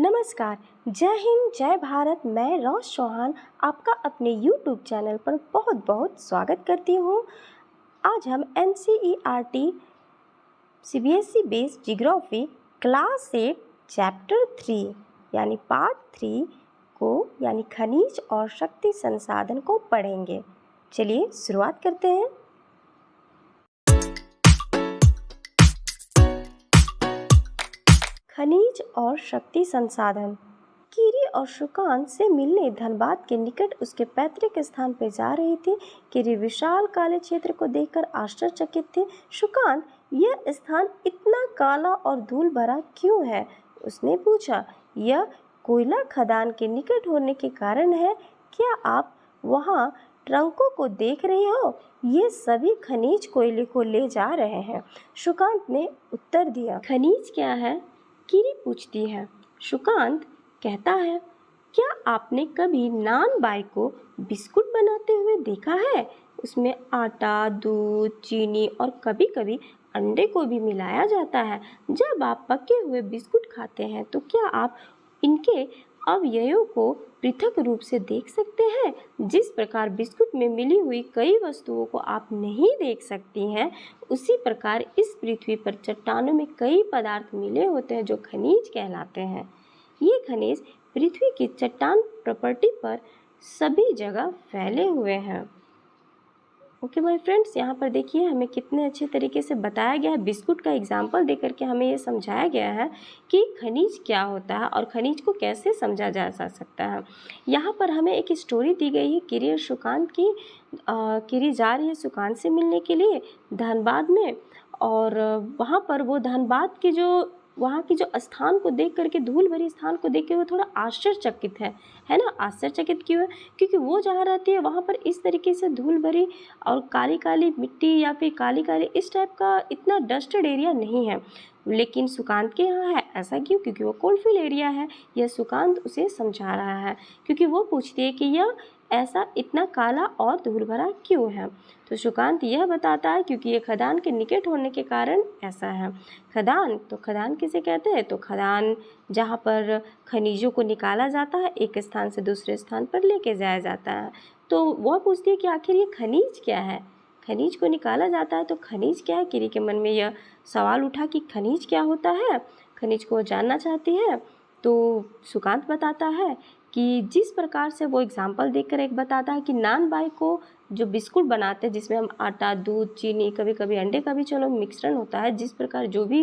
नमस्कार, जय हिंद, जय भारत। मैं रोश चौहान आपका अपने YouTube चैनल पर बहुत बहुत स्वागत करती हूँ। आज हम NCERT CBSE based geography class 8 chapter 3 यानी पार्ट 3 को यानी खनिज और शक्ति संसाधन को पढ़ेंगे। चलिए शुरुआत करते हैं। खनिज और शक्ति संसाधन। कीरी और सुकांत से मिलने धनबाद के निकट उसके पैतृक स्थान पर जा रही थी। कीरी विशाल काले क्षेत्र को देखकर आश्चर्यचकित थे। सुकांत, यह स्थान इतना काला और धूल भरा क्यों है? उसने पूछा। यह कोयला खदान के निकट होने के कारण है। क्या आप वहाँ ट्रकों को देख रहे हो? ये सभी खनिज कोयले को ले जा रहे हैं। सुकांत ने उत्तर दिया। खनिज क्या है? कीरी पूछती है। सुकांत कहता है, क्या आपने कभी नान बाई को बिस्कुट बनाते हुए देखा है? उसमें आटा, दूध, चीनी और कभी कभी अंडे को भी मिलाया जाता है। जब आप पके हुए बिस्कुट खाते हैं तो क्या आप इनके अवयवों को पृथक रूप से देख सकते हैं? जिस प्रकार बिस्कुट में मिली हुई कई वस्तुओं को आप नहीं देख सकती हैं, उसी प्रकार इस पृथ्वी पर चट्टानों में कई पदार्थ मिले होते हैं जो खनिज कहलाते हैं। ये खनिज पृथ्वी की चट्टान प्रॉपर्टी पर सभी जगह फैले हुए हैं। ओके माय फ्रेंड्स, यहाँ पर देखिए हमें कितने अच्छे तरीके से बताया गया है। बिस्कुट का एग्जाम्पल दे करके हमें ये समझाया गया है कि खनिज क्या होता है और खनिज को कैसे समझा जा सकता है। यहाँ पर हमें एक स्टोरी दी गई है कीरी और सुकांत की। कीरी जा रही है सुकांत से मिलने के लिए धनबाद में, और वहाँ पर वो धनबाद की वहाँ की जो स्थान को देख करके, धूल भरी स्थान को देख के वो थोड़ा आश्चर्यचकित है ना। आश्चर्यचकित क्यों है? क्योंकि वो जहाँ रहती है वहाँ पर इस तरीके से धूल भरी और काली काली मिट्टी या फिर काली काली इस टाइप का इतना डस्टेड एरिया नहीं है। लेकिन सुकांत के यहाँ है। ऐसा क्यों? क्योंकि वो कोलफील्ड एरिया है। यह सुकांत उसे समझा रहा है, क्योंकि वो पूछती है कि यह ऐसा इतना काला और धूल भरा क्यों है। तो सुकांत यह बताता है क्योंकि ये खदान के निकट होने के कारण ऐसा है। खदान किसे कहते हैं? तो खदान जहाँ पर खनिजों को निकाला जाता है, एक स्थान से दूसरे स्थान पर लेके जाया जाता है। तो वह पूछती है कि आखिर ये खनिज क्या है? खनिज को निकाला जाता है तो खनिज क्या है? कीरी के मन में यह सवाल उठा कि खनिज क्या होता है। खनिज को जानना चाहती है। तो सुकांत बताता है कि जिस प्रकार से वो एग्जाम्पल देकर एक बताता है कि नान बाई को जो बिस्कुट बनाते हैं जिसमें हम आटा, दूध, चीनी, कभी कभी अंडे का भी चलो मिश्रण होता है, जिस प्रकार जो भी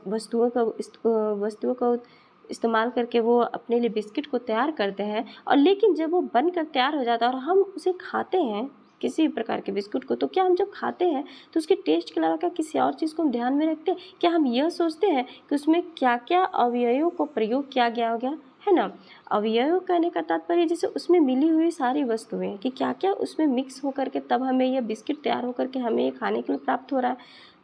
वस्तुओं का इस्तेमाल करके वो अपने लिए बिस्किट को तैयार करते हैं, और लेकिन जब वो बनकर तैयार हो जाता है और हम उसे खाते हैं किसी भी प्रकार के बिस्कुट को, तो क्या हम जब खाते हैं तो उसके टेस्ट के अलावा क्या किसी और चीज़ को हम ध्यान में रखते हैं? क्या हम यह सोचते हैं कि उसमें क्या क्या अवयवों को प्रयोग किया गया होगा, है ना। अवयव कहने का तात्पर्य जैसे उसमें मिली हुई सारी वस्तुएं कि क्या क्या उसमें मिक्स होकर के तब हमें यह बिस्किट तैयार होकर के हमें ये खाने के लिए प्राप्त हो रहा है।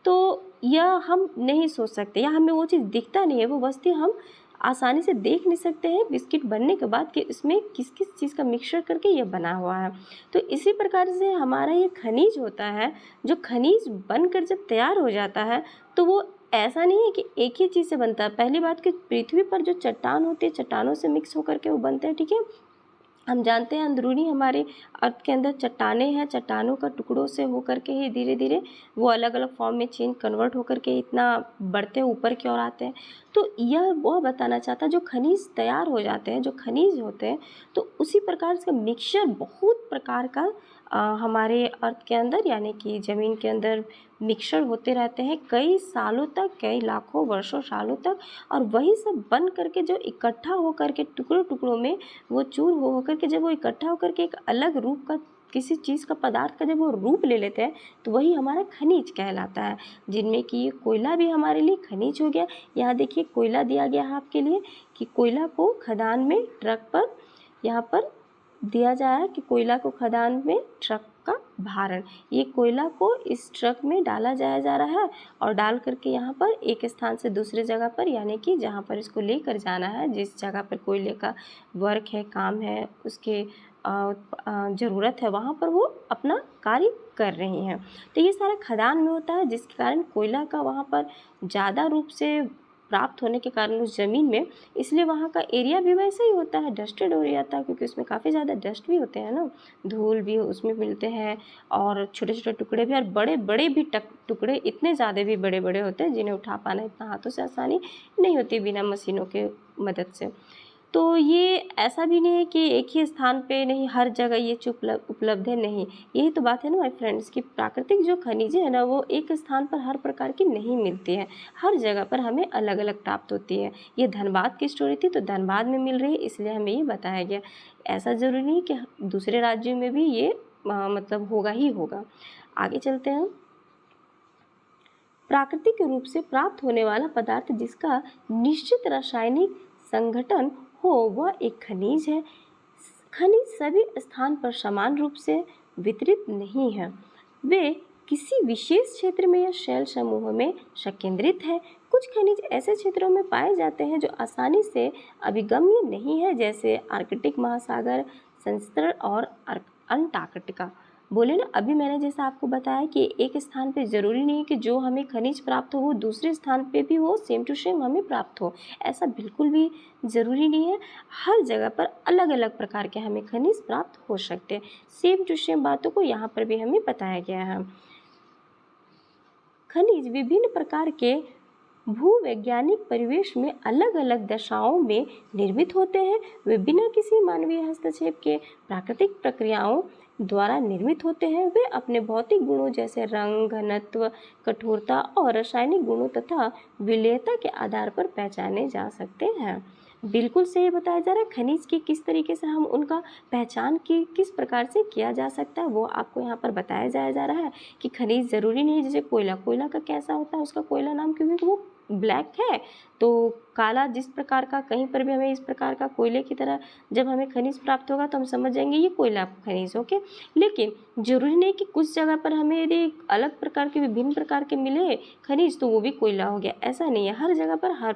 तो यह हम नहीं सोच सकते, या हमें वो चीज़ दिखता नहीं है, वो वस्तु हम आसानी से देख नहीं सकते हैं बिस्किट बनने के बाद कि इसमें किस किस चीज़ का मिक्सचर करके ये बना हुआ है। तो इसी प्रकार से हमारा ये खनिज होता है। जो खनिज बनकर जब तैयार हो जाता है तो वो ऐसा नहीं है कि एक ही चीज़ से बनता है। पहली बात कि पृथ्वी पर जो चट्टान होती है, चट्टानों से मिक्स होकर के वो बनते हैं, ठीक है। हम जानते हैं अंदरूनी हमारे अर्थ के अंदर चट्टानें हैं, चट्टानों का टुकड़ों से होकर के ही धीरे धीरे वो अलग अलग फॉर्म में चेंज कन्वर्ट होकर के इतना बढ़ते हैं, ऊपर की ओर आते हैं। तो यह वो बताना चाहता है जो खनिज तैयार हो जाते हैं, जो खनिज होते हैं, तो उसी प्रकार से मिक्सचर बहुत प्रकार का हमारे अर्थ के अंदर यानी कि ज़मीन के अंदर मिक्सचर होते रहते हैं कई सालों तक, कई लाखों वर्षों सालों तक, और वही सब बन करके जो इकट्ठा होकर के टुकड़ों टुकड़ों में वो चूर होकर के जब वो इकट्ठा होकर के एक अलग रूप का किसी चीज़ का पदार्थ का जब वो रूप ले लेते हैं तो वही हमारा खनिज कहलाता है, जिनमें कि ये कोयला भी हमारे लिए खनिज हो गया। यहाँ देखिए कोयला दिया गया है आपके लिए कि कोयला को खदान में ट्रक पर, यहाँ पर दिया जाए है कि कोयला को खदान में ट्रक का भारण, ये कोयला को इस ट्रक में डाला जाया जा रहा है और डाल करके यहाँ पर एक स्थान से दूसरे जगह पर, यानी कि जहाँ पर इसको लेकर जाना है, जिस जगह पर कोयले का वर्क है, काम है, उसके ज़रूरत है, वहाँ पर वो अपना कार्य कर रही हैं। तो ये सारा खदान में होता है, जिसके कारण कोयला का वहाँ पर ज़्यादा रूप से प्राप्त होने के कारण उस ज़मीन में, इसलिए वहाँ का एरिया भी वैसा ही होता है, डस्टेड हो जाता है, क्योंकि उसमें काफ़ी ज़्यादा डस्ट भी होते हैं ना, धूल भी उसमें मिलते हैं और छोटे छोटे टुकड़े भी, और बड़े बड़े भी टुकड़े इतने ज़्यादा भी बड़े बड़े होते हैं जिन्हें उठा पाना इतना हाथों से आसानी नहीं होती बिना मशीनों के मदद से। तो ये ऐसा भी नहीं है कि एक ही स्थान पे नहीं, हर जगह ये उपलब्ध है, नहीं। यही तो बात है ना माय फ्रेंड्स कि प्राकृतिक जो खनिजें हैं ना वो एक स्थान पर हर प्रकार की नहीं मिलती हैं, हर जगह पर हमें अलग अलग प्राप्त होती है। ये धनबाद की स्टोरी थी तो धनबाद में मिल रही है, इसलिए हमें ये बताया गया। ऐसा ज़रूरी नहीं कि दूसरे राज्यों में भी ये मतलब होगा ही होगा। आगे चलते हैं। प्राकृतिक रूप से प्राप्त होने वाला पदार्थ जिसका निश्चित रासायनिक संगठन हो वह एक खनिज है। खनिज सभी स्थान पर समान रूप से वितरित नहीं है, वे किसी विशेष क्षेत्र में या शैल समूह में संकेंद्रित है। कुछ खनिज ऐसे क्षेत्रों में पाए जाते हैं जो आसानी से अभिगम्य नहीं है, जैसे आर्कटिक महासागर, संस्तरण और अंटार्कटिका। बोले ना, अभी मैंने जैसा आपको बताया कि एक स्थान पे ज़रूरी नहीं है कि जो हमें खनिज प्राप्त हो वो दूसरे स्थान पे भी हो, सेम टू सेम हमें प्राप्त हो, ऐसा बिल्कुल भी ज़रूरी नहीं है। हर जगह पर अलग अलग प्रकार के हमें खनिज प्राप्त हो सकते हैं। सेम टू सेम बातों को यहाँ पर भी हमें बताया गया है। खनिज विभिन्न प्रकार के भूवैज्ञानिक परिवेश में अलग अलग दशाओं में निर्मित होते हैं। वे बिना किसी मानवीय हस्तक्षेप के प्राकृतिक प्रक्रियाओं द्वारा निर्मित होते हैं। वे अपने भौतिक गुणों जैसे रंग, घनत्व, कठोरता और रासायनिक गुणों तथा विलेयता के आधार पर पहचाने जा सकते हैं। बिल्कुल सही बताया जा रहा है। खनिज की किस तरीके से हम उनका पहचान की किस प्रकार से किया जा सकता है वो आपको यहाँ पर बताया जा रहा है कि खनिज ज़रूरी नहीं, जैसे कोयला का कैसा होता है, उसका कोयला नाम क्योंकि वो ब्लैक है, तो काला जिस प्रकार का कहीं पर भी हमें इस प्रकार का कोयले की तरह जब हमें खनिज प्राप्त होगा तो हम समझ जाएंगे ये कोयला खनिज, ओके। लेकिन जरूरी नहीं कि कुछ जगह पर हमें यदि अलग प्रकार के विभिन्न प्रकार के मिले खनिज तो वो भी कोयला हो गया, ऐसा नहीं है। हर जगह पर हर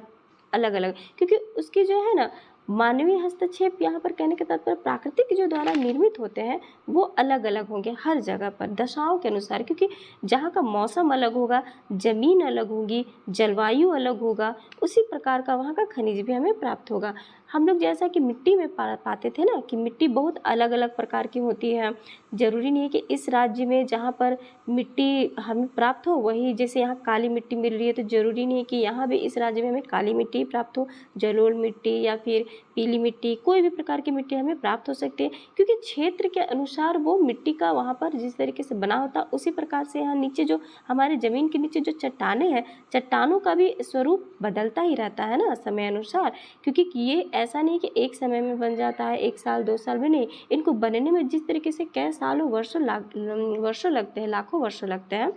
अलग अलग, क्योंकि उसकी जो है ना मानवीय हस्तक्षेप, यहाँ पर कहने के तात्पर्य प्राकृतिक जो द्वारा निर्मित होते हैं वो अलग अलग होंगे हर जगह पर दशाओं के अनुसार, क्योंकि जहाँ का मौसम अलग होगा, ज़मीन अलग होगी, जलवायु अलग होगा, उसी प्रकार का वहाँ का खनिज भी हमें प्राप्त होगा। हम लोग जैसा कि मिट्टी में पाते थे ना कि मिट्टी बहुत अलग अलग प्रकार की होती है। ज़रूरी नहीं है कि इस राज्य में जहाँ पर मिट्टी हमें प्राप्त हो वही, जैसे यहाँ काली मिट्टी मिल रही है तो ज़रूरी नहीं है कि यहाँ भी इस राज्य में हमें काली मिट्टी प्राप्त हो। जलोढ़ मिट्टी या फिर पीली मिट्टी, कोई भी प्रकार की मिट्टी हमें प्राप्त हो सकती है, क्योंकि क्षेत्र के अनुसार वो मिट्टी का वहाँ पर जिस तरीके से बना होता है उसी प्रकार से यहाँ नीचे जो हमारे ज़मीन के नीचे जो चट्टानें हैं, चट्टानों का भी स्वरूप बदलता ही रहता है ना समय अनुसार, क्योंकि ये ऐसा नहीं कि एक समय में बन जाता है, 1 साल 2 साल में नहीं, इनको बनने में जिस तरीके से कई सालों वर्षों लगते हैं, लाखों वर्षों लगते हैं,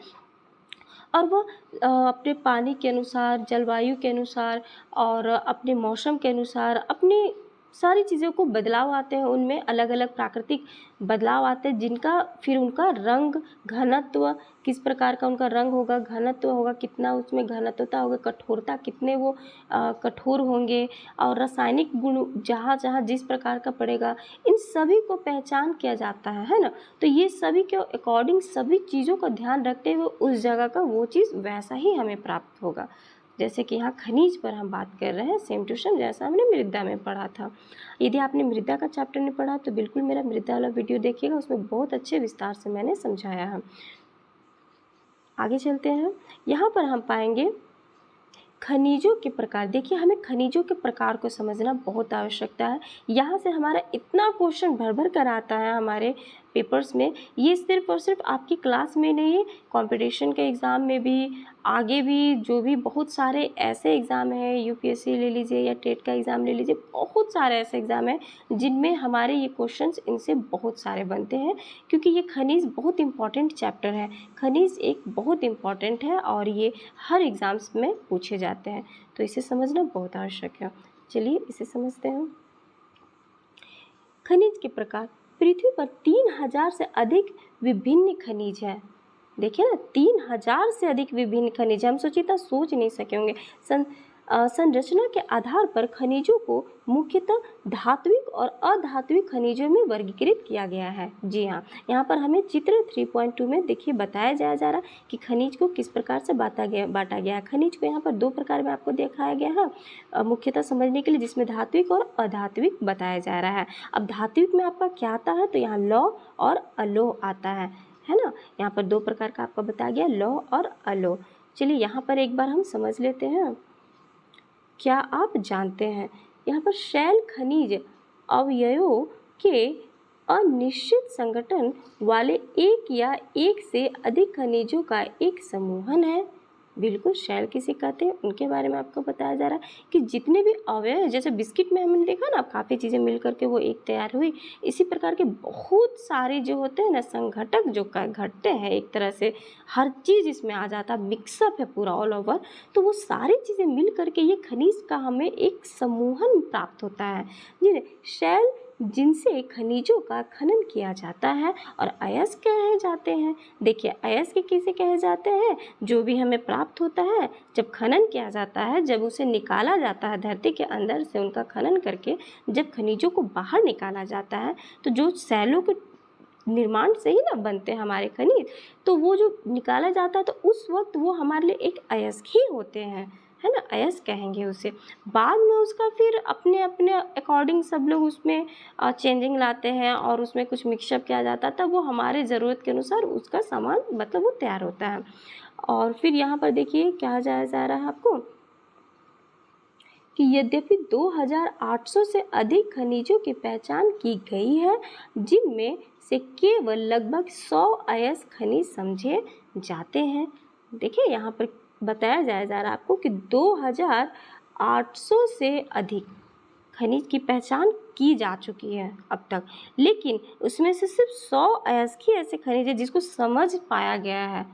और वह अपने पानी के अनुसार, जलवायु के अनुसार और अपने मौसम के अनुसार अपनी सारी चीज़ों को बदलाव आते हैं, उनमें अलग अलग प्राकृतिक बदलाव आते हैं, जिनका फिर उनका रंग, घनत्व किस प्रकार का उनका रंग होगा, घनत्व होगा कितना, उसमें घनत्वता होगा, कठोरता कितने वो कठोर होंगे, और रासायनिक गुण जहाँ जहाँ जिस प्रकार का पड़ेगा, इन सभी को पहचान किया जाता है ना। तो ये सभी के अकॉर्डिंग सभी चीज़ों का ध्यान रखते हुए उस जगह का वो चीज़ वैसा ही हमें प्राप्त होगा। जैसे कि यहाँ खनिज पर हम बात कर रहे हैं, सेम टू सेम जैसा हमने मृदा में पढ़ा था। यदि आपने मृदा का चैप्टर नहीं पढ़ा तो बिल्कुल मेरा मृदा वाला वीडियो देखिएगा, उसमें बहुत अच्छे विस्तार से मैंने समझाया है। आगे चलते हैं। यहाँ पर हम पाएंगे खनिजों के प्रकार। देखिए, हमें खनिजों के प्रकार को समझना बहुत आवश्यकता है। यहाँ से हमारा इतना क्वेश्चन भर भर कर आता है हमारे पेपर्स में, ये सिर्फ और सिर्फ आपकी क्लास में नहीं, कंपटीशन के एग्ज़ाम में भी, आगे भी जो भी बहुत सारे ऐसे एग्ज़ाम हैं, यूपीएससी ले लीजिए या टेट का एग्ज़ाम ले लीजिए, बहुत सारे ऐसे एग्ज़ाम हैं जिनमें हमारे ये क्वेश्चंस इनसे बहुत सारे बनते हैं, क्योंकि ये खनिज बहुत इंपॉर्टेंट चैप्टर है। खनिज एक बहुत इंपॉर्टेंट है और ये हर एग्ज़ाम्स में पूछे जाते हैं, तो इसे समझना बहुत आवश्यक है। चलिए इसे समझते हैं। खनिज के प्रकार। पृथ्वी पर 3000 से अधिक विभिन्न खनिज हैं। देखिए ना, 3000 से अधिक विभिन्न खनिज, हम सोचिए तो सोच नहीं सके होंगे। संरचना के आधार पर खनिजों को मुख्यतः धात्विक और अधात्विक खनिजों में वर्गीकृत किया गया है। जी हाँ, यहाँ पर हमें चित्र 3.2 में देखिए बताया जा रहा है कि खनिज को किस प्रकार से बांटा गया है। खनिज को यहाँ पर दो प्रकार में आपको दिखाया गया है मुख्यतः समझने के लिए, जिसमें धात्विक और अधात्विक बताया जा रहा है। अब धात्विक में आपका क्या आता है, तो यहाँ लौह और अलोह आता है ना। यहाँ पर दो प्रकार का आपका बताया गया, लौह और अलोह। चलिए यहाँ पर एक बार हम समझ लेते हैं। क्या आप जानते हैं, यहाँ पर शैल खनिज अवयवों के अनिश्चित संगठन वाले एक या एक से अधिक खनिजों का एक समूहन है। बिल्कुल, शैल किसे कहते हैं उनके बारे में आपको बताया जा रहा है कि जितने भी अवयव है, जैसे बिस्किट में हमने देखा ना काफ़ी चीज़ें मिल करके वो एक तैयार हुई, इसी प्रकार के बहुत सारे जो होते हैं ना संघटक जो घटते हैं, एक तरह से हर चीज़ इसमें आ जाता है, मिक्सअप है पूरा ऑल ओवर, तो वो सारी चीज़ें मिल करके ये खनिज का हमें एक समूहन प्राप्त होता है जी। शैल जिनसे खनिजों का खनन किया जाता है और अयस्क कहे जाते हैं। देखिए अयस्क किसे कहे जाते हैं, जो भी हमें प्राप्त होता है जब खनन किया जाता है, जब उसे निकाला जाता है धरती के अंदर से, उनका खनन करके जब खनिजों को बाहर निकाला जाता है, तो जो शैलों के निर्माण से ही ना बनते हैं हमारे खनिज, तो वो जो निकाला जाता है तो उस वक्त वो हमारे लिए एक अयस्क ही होते हैं, है ना, अयस्क कहेंगे उसे। बाद में उसका फिर अपने अपने अकॉर्डिंग सब लोग उसमें चेंजिंग लाते हैं और उसमें कुछ मिक्सअप किया जाता है, तब वो हमारे ज़रूरत के अनुसार उसका सामान मतलब वो तैयार होता है। और फिर यहाँ पर देखिए क्या जाया जा रहा है आपको कि यद्यपि 2800 से अधिक खनिजों की पहचान की गई है, जिनमें से केवल लगभग 100 अयस्क खनिज समझे जाते हैं। देखिए यहाँ पर बताया जा रहा है आपको कि 2800 से अधिक खनिज की पहचान की जा चुकी है अब तक, लेकिन उसमें से सिर्फ 100 अयस्क ही ऐसे खनिज है जिसको समझ पाया गया है।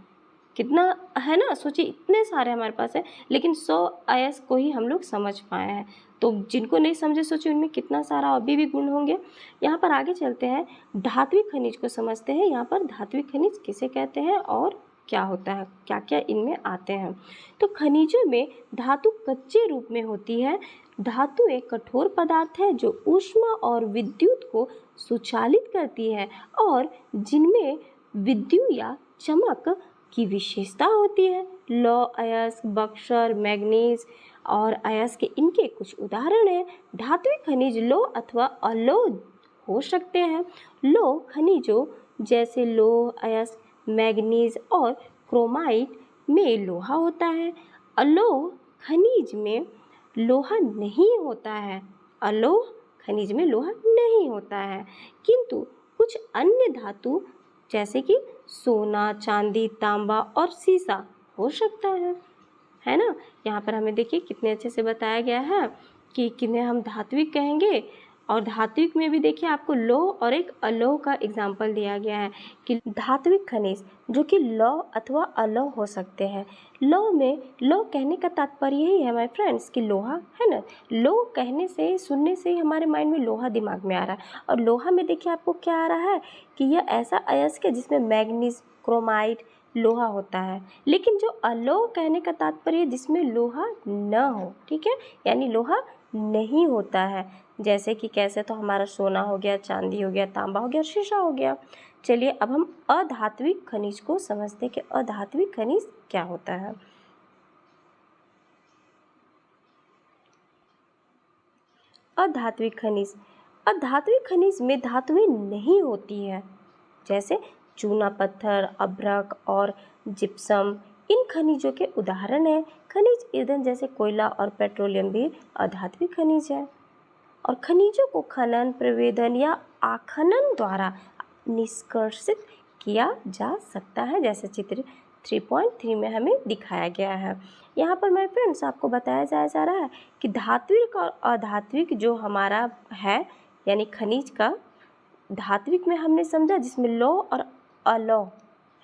कितना है ना, सोचिए इतने सारे हमारे पास है, लेकिन 100 अयस्क को ही हम लोग समझ पाए हैं। तो जिनको नहीं समझे सोचिए उनमें कितना सारा अभी भी गुण होंगे। यहाँ पर आगे चलते हैं, धात्विक खनिज को समझते हैं। यहाँ पर धात्विक खनिज किसे कहते हैं और क्या होता है, क्या क्या इनमें आते हैं। तो खनिजों में धातु कच्चे रूप में होती है। धातु एक कठोर पदार्थ है जो ऊष्मा और विद्युत को सुचालित करती है और जिनमें विद्युत या चमक की विशेषता होती है। लौह अयस्क, बक्सर, मैग्नीज और अयस्क इनके कुछ उदाहरण हैं। धात्विक खनिज लौह अथवा अलोह हो सकते हैं। लौह खनिजों जैसे लौह अयस्क, मैग्नीज और क्रोमाइट में लोहा होता है। अलोह खनिज में लोहा नहीं होता है। अलोह खनिज में लोहा नहीं होता है, किंतु कुछ अन्य धातु जैसे कि सोना, चांदी, तांबा और सीसा हो सकता है ना। यहाँ पर हमें देखिए कितने अच्छे से बताया गया है कि किन्हें हम धात्विक कहेंगे, और धात्विक में भी देखिए आपको लौह और एक अलोह का एग्जाम्पल दिया गया है कि धात्विक खनिज जो कि लौह अथवा अलोह हो सकते हैं। लौह में, लौह कहने का तात्पर्य यही है माय फ्रेंड्स कि लोहा, है ना। लौह कहने से, सुनने से ही हमारे माइंड में लोहा दिमाग में आ रहा है, और लोहा में देखिए आपको क्या आ रहा है कि यह ऐसा अयस्क है जिसमें मैग्नीज, क्रोमाइट, लोहा होता है। लेकिन जो अलोह कहने का तात्पर्य जिसमें लोहा न हो, ठीक है, यानी लोहा नहीं होता है। जैसे कि कैसे, तो हमारा सोना हो गया, चांदी हो गया, तांबा हो गया, शीशा हो गया। चलिए अब हम अधात्विक खनिज को समझते हैं कि अधात्विक खनिज क्या होता है। अधात्विक खनिज, अधात्विक खनिज में धातुएं नहीं होती है, जैसे चूना पत्थर, अभ्रक और जिप्सम इन खनिजों के उदाहरण हैं। खनिज ईंधन जैसे कोयला और पेट्रोलियम भी अधात्विक खनिज है। और खनिजों को खनन, प्रवेदन या आखनन द्वारा निष्कर्षित किया जा सकता है, जैसे चित्र 3.3 में हमें दिखाया गया है। यहाँ पर मैं फ्रेंड्स आपको बताया जा रहा है कि धात्विक और अधात्विक जो हमारा है, यानी खनिज का धात्विक में हमने समझा जिसमें लौह और अलोह,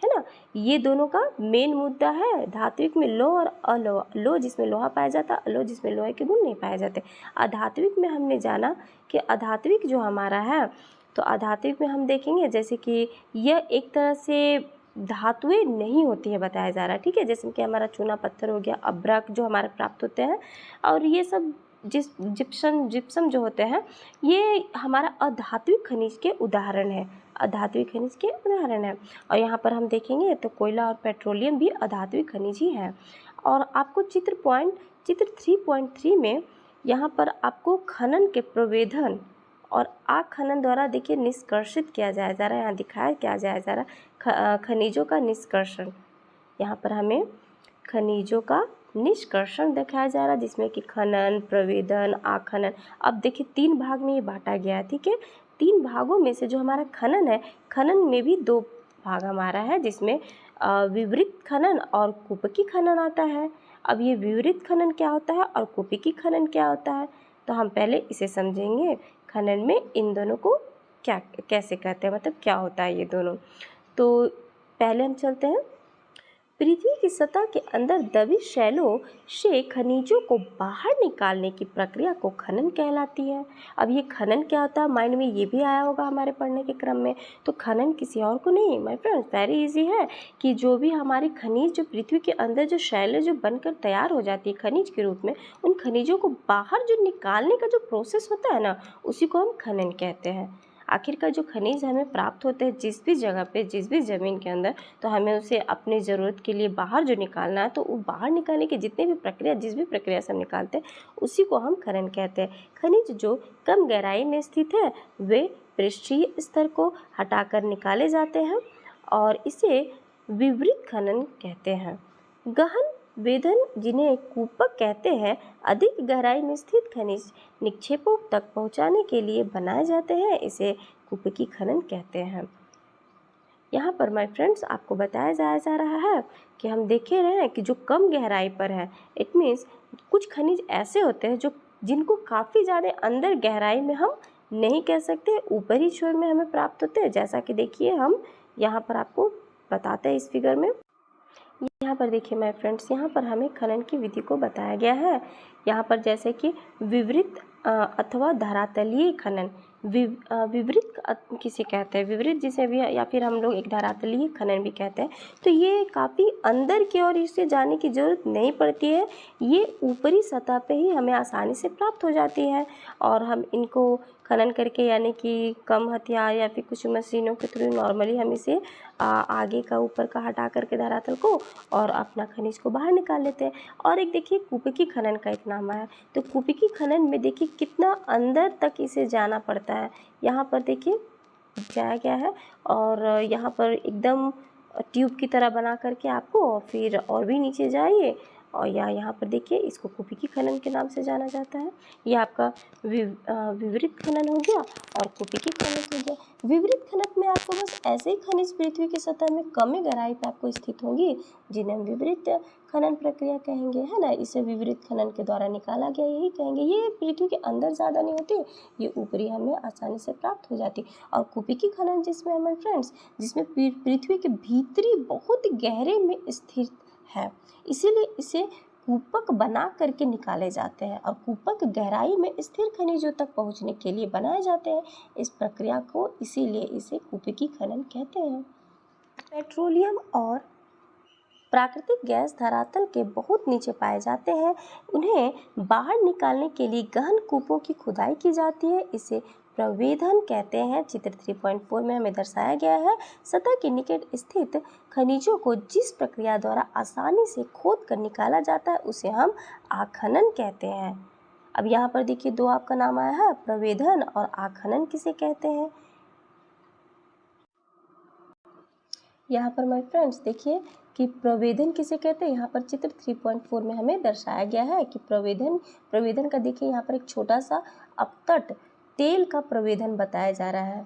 है ना, ये दोनों का मेन मुद्दा है। धात्विक में लौह और अलोह, लौह जिसमें लोहा पाया जाता है, अलोह जिसमें लोहे के गुण नहीं पाए जाते। अधात्विक में हमने जाना कि अधात्विक जो हमारा है, तो अधात्विक में हम देखेंगे जैसे कि यह एक तरह से धातुएं नहीं होती है बताया जा रहा है, ठीक है। जैसे कि हमारा चूना पत्थर हो गया, अभ्रक जो हमारे प्राप्त होते हैं, और ये सब जिप्सम जो होते हैं, ये हमारा अधात्विक खनिज के उदाहरण है, अधात्विक खनिज के उदाहरण है। और यहाँ पर हम देखेंगे तो कोयला और पेट्रोलियम भी अधात्विक खनिज ही है। और आपको चित्र 3.3 में यहाँ पर आपको खनन के प्रवेधन और आखनन द्वारा देखिए निष्कर्षित किया जाया जा रहा है, यहाँ दिखाया क्या जाया जा रहा है, खनिजों का निष्कर्षण। यहाँ पर हमें खनिजों का निष्कर्षण दिखाया जा रहा है, जिसमें कि खनन, प्रवेदन, आखनन। अब देखिए 3 भाग में ये बांटा गया है, ठीक है। 3 भागों में से जो हमारा खनन है, खनन में भी 2 भाग हमारा है, जिसमें विवृत खनन और कुपिकी खनन आता है। अब ये विवृत खनन क्या होता है और कुपिकी खनन क्या होता है, तो हम पहले इसे समझेंगे। खनन में इन दोनों को क्या कैसे कहते हैं, मतलब क्या होता है ये दोनों। तो पहले हम चलते हैं, पृथ्वी की सतह के अंदर दबी शैलों से खनिजों को बाहर निकालने की प्रक्रिया को खनन कहलाती है। अब ये खनन क्या होता है, माइंड में ये भी आया होगा हमारे पढ़ने के क्रम में। तो खनन किसी और को नहीं माय फ्रेंड्स, वेरी इजी है कि जो भी हमारी खनिज जो पृथ्वी के अंदर जो शैलें जो बनकर तैयार हो जाती है खनिज के रूप में, उन खनिजों को बाहर जो निकालने का जो प्रोसेस होता है ना, उसी को हम खनन कहते हैं। आखिरकार जो खनिज हमें प्राप्त होते हैं जिस भी जगह पे, जिस भी ज़मीन के अंदर, तो हमें उसे अपनी ज़रूरत के लिए बाहर जो निकालना है, तो वो बाहर निकालने की जितने भी प्रक्रिया, जिस भी प्रक्रिया से हम निकालते हैं, उसी को हम खनन कहते हैं। खनिज जो कम गहराई में स्थित है वे पृष्ठीय स्तर को हटाकर निकाले जाते हैं और इसे विवृत खनन कहते हैं। गहन वेधन, जिन्हें कूपक कहते हैं, अधिक गहराई में स्थित खनिज निक्षेपों तक पहुंचाने के लिए बनाए जाते हैं, इसे कूपकी खनन कहते हैं। यहाँ पर माय फ्रेंड्स आपको बताया जा रहा है कि हम देखे रहे हैं कि जो कम गहराई पर है, इट मीन्स कुछ खनिज ऐसे होते हैं जो जिनको काफ़ी ज़्यादा अंदर गहराई में हम नहीं कह सकते, ऊपरी छोर में हमें प्राप्त होते हैं। जैसा कि देखिए हम यहाँ पर आपको बताते हैं इस फिगर में। यहाँ पर देखिए माय फ्रेंड्स, यहाँ पर हमें खनन की विधि को बताया गया है। यहाँ पर जैसे कि विवृत अथवा धरातलीय खनन, विवृत किसे कहते हैं, विवृत जिसे भी, या फिर हम लोग एक धरातलीय खनन भी कहते हैं। तो ये काफ़ी अंदर की ओर इसे जाने की ज़रूरत नहीं पड़ती है, ये ऊपरी सतह पे ही हमें आसानी से प्राप्त हो जाती है। और हम इनको खनन करके, यानी कि कम हथियार या फिर कुछ मशीनों के थ्रू नॉर्मली हम इसे आगे का ऊपर का हटा करके धरातल को और अपना खनिज को बाहर निकाल लेते हैं। और एक देखिए कूपिकी खनन का एक नाम आया, तो कूपिकी खनन में देखिए कितना अंदर तक इसे जाना पड़ता है। यहाँ पर देखिए जाया गया है और यहाँ पर एकदम ट्यूब की तरह बना करके आपको, और फिर और भी नीचे जाइए और यहाँ पर देखिए इसको कूपिकी खनन के नाम से जाना जाता है। ये आपका विवृत खनन हो गया और कूपिकी खनन हो गया। विवृत खनन में आपको बस ऐसे ही खनिज पृथ्वी की सतह में कम गहराई पर आपको स्थित होंगी, जिन्हें हम विवृत खनन प्रक्रिया कहेंगे, है ना। इसे विवृत खनन के द्वारा निकाला गया यही कहेंगे। ये पृथ्वी के अंदर ज़्यादा नहीं होती, ये ऊपरी हमें आसानी से प्राप्त हो जाती। और कूपिकी खनन जिसमें हमारे फ्रेंड्स, जिसमें पृथ्वी के भीतरी बहुत गहरे में स्थित है, इसीलिए इसे कूपक बना करके निकाले जाते हैं। और कूपक गहराई में स्थिर खनिजों तक पहुंचने के लिए बनाए जाते हैं। इस प्रक्रिया को इसीलिए इसे कूपिकी खनन कहते हैं। पेट्रोलियम और प्राकृतिक गैस धरातल के बहुत नीचे पाए जाते हैं। उन्हें बाहर निकालने के लिए गहन कूपों की खुदाई की जाती है, इसे प्रवेधन कहते हैं। चित्र 3.4 में हमें दर्शाया गया है, सतह के निकट स्थित खनिजों को जिस प्रक्रिया द्वारा आसानी से खोद कर निकाला जाता है उसे हम आखनन कहते हैं। अब यहाँ पर देखिए 2 आपका नाम आया है, प्रवेधन और आखनन किसे कहते हैं। यहाँ पर माय फ्रेंड्स देखिए कि प्रवेधन किसे कहते हैं। यहाँ पर चित्र 3.4 में हमें दर्शाया गया है कि प्रवेधन का देखिए यहाँ पर एक छोटा सा अपतट तेल का प्रवेधन बताया जा रहा है।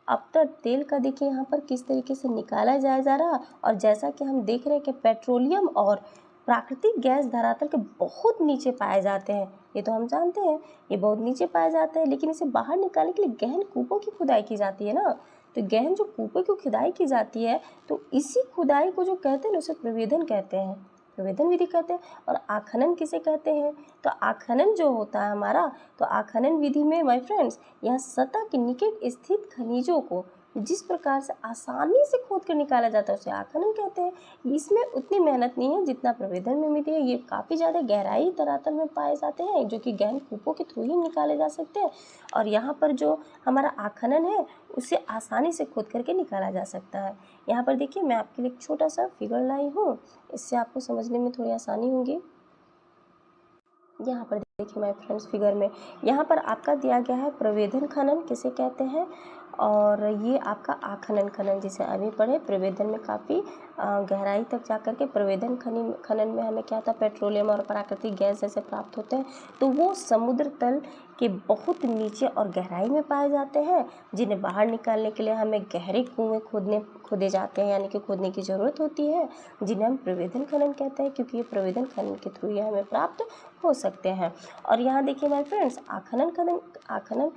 अपतट तेल का देखिए यहाँ पर किस तरीके से निकाला जाया जा रहा है। और जैसा कि हम देख रहे हैं कि पेट्रोलियम और प्राकृतिक गैस धरातल के बहुत नीचे पाए जाते हैं, ये तो हम जानते हैं, ये बहुत नीचे पाए जाते हैं। लेकिन इसे बाहर निकालने के लिए गहन कूपों की खुदाई की जाती है ना, तो गहन जो कूपों की खुदाई की जाती है, तो इसी खुदाई को जो कहते हैं ना, उसे प्रवेधन कहते हैं, प्रवेधन विधि कहते हैं। और आखनन किसे कहते हैं, तो आखनन जो होता है हमारा, तो आखनन विधि में माय फ्रेंड्स यहाँ सतह के निकट स्थित खनिजों को जिस प्रकार से आसानी से खोद कर निकाला जाता है उसे आखनन कहते हैं। इसमें उतनी मेहनत नहीं है जितना प्रवेदन में मिलती है। ये काफ़ी ज़्यादा गहराई धरातल में पाए जाते हैं जो कि गहन कूपों के थ्रू ही निकाले जा सकते हैं। और यहाँ पर जो हमारा आखनन है उसे आसानी से खोद करके निकाला जा सकता है। यहाँ पर देखिए मैं आपके लिए एक छोटा सा फिगर लाई हूँ, इससे आपको समझने में थोड़ी आसानी होगी। यहाँ पर देखिए माय फ्रेंड्स फिगर में यहाँ पर आपका दिया गया है प्रवेदन खनन किसे कहते हैं, और ये आपका आखनन खनन जिसे अभी पढ़े। प्रवेदन में काफ़ी गहराई तक जाकर के प्रवेदन खनन में हमें क्या होता है, पेट्रोलियम और प्राकृतिक गैस जैसे प्राप्त होते हैं, तो वो समुद्र तल के बहुत नीचे और गहराई में पाए जाते हैं, जिन्हें बाहर निकालने के लिए हमें गहरे कुएँ खोदे जाते हैं, यानी कि खोदने की ज़रूरत होती है, जिन्हें हम प्रवेदन खनन कहते हैं, क्योंकि ये प्रवेदन खनन के थ्रू ही हमें प्राप्त हो सकते हैं। और यहाँ देखिए माय फ्रेंड्स आखनन